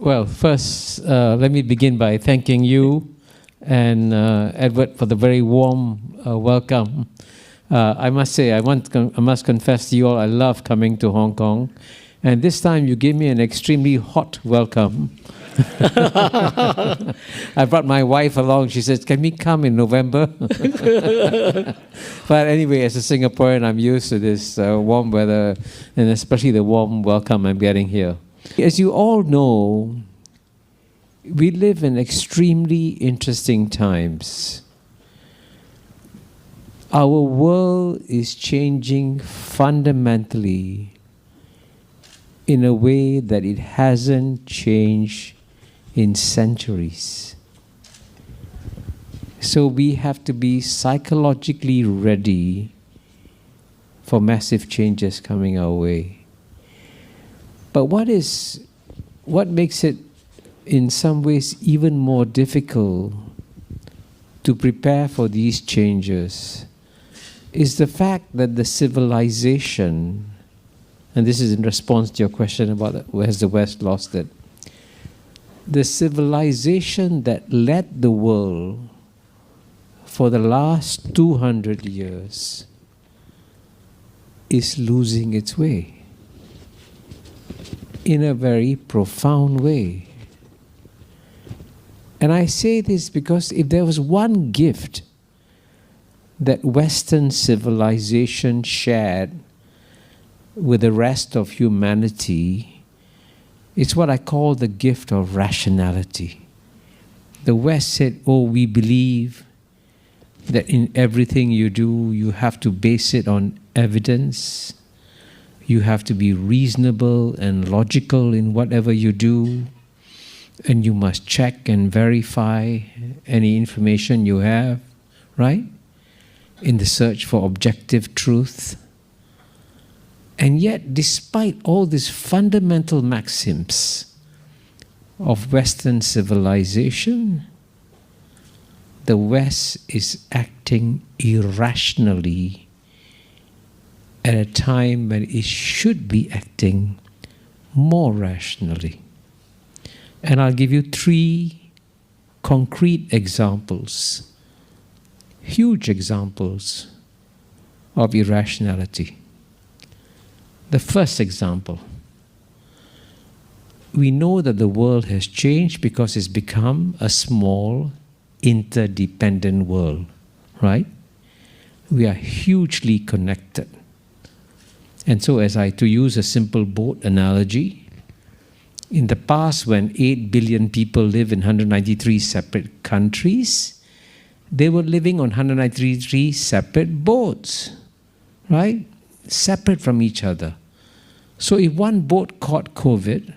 Well, first, let me begin by thanking you and Edward for the very warm welcome. I must say, I must confess to you all, I love coming to Hong Kong. And this time you gave me an extremely hot welcome. I brought my wife along. She said, "Can we come in November?" But anyway, as a Singaporean, I'm used to this warm weather, and especially the warm welcome I'm getting here. As you all know, we live in extremely interesting times. Our world is changing fundamentally in a way that it hasn't changed in centuries. So we have to be psychologically ready for massive changes coming our way. But what makes it in some ways even more difficult to prepare for these changes is the fact that the civilization, and this is in response to your question about has the West lost it, the civilization that led the world for the last 200 years is losing its way in a very profound way. And I say this because if there was one gift that Western civilization shared with the rest of humanity, it's what I call the gift of rationality. The West said, "Oh, we believe that in everything you do, you have to base it on evidence. You have to be reasonable and logical in whatever you do. And you must check and verify any information you have," right? In the search for objective truth. And yet, despite all these fundamental maxims of Western civilization, the West is acting irrationally at a time when it should be acting more rationally. And I'll give you 3 concrete examples, huge examples of irrationality. The first example, we know that the world has changed because it's become a small, interdependent world, right? We are hugely connected. And so to use a simple boat analogy, in the past when 8 billion people live in 193 separate countries, they were living on 193 separate boats, right? Separate from each other. So if one boat caught COVID,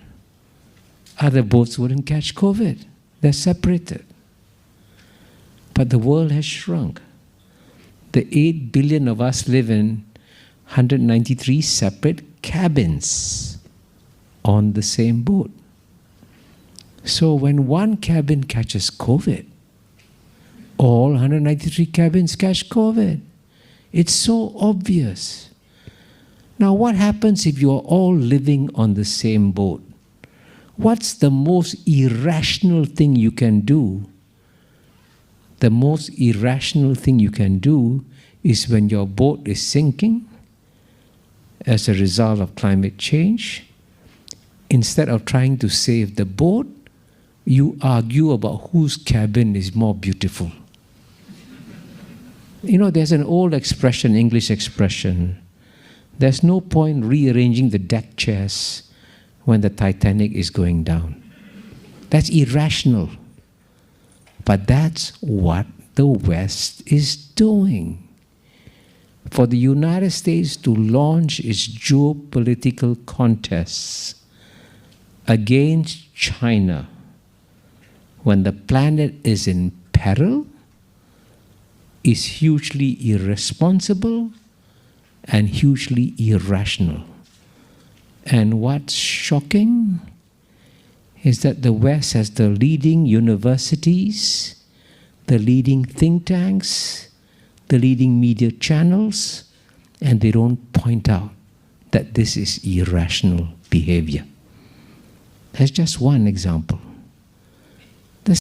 other boats wouldn't catch COVID. They're separated. But the world has shrunk. The 8 billion of us live in 193 separate cabins on the same boat. So when one cabin catches COVID, all 193 cabins catch COVID. It's so obvious. Now what happens if you're all living on the same boat? What's the most irrational thing you can do? The most irrational thing you can do is when your boat is sinking as a result of climate change, instead of trying to save the boat, you argue about whose cabin is more beautiful. You know, there's an old expression, English expression, there's no point rearranging the deck chairs when the Titanic is going down. That's irrational. But that's what the West is doing. For the United States to launch its geopolitical contests against China when the planet is in peril is hugely irresponsible and hugely irrational. And what's shocking is that the West has the leading universities, the leading think tanks, the leading media channels, and they don't point out that this is irrational behavior. That's just one example.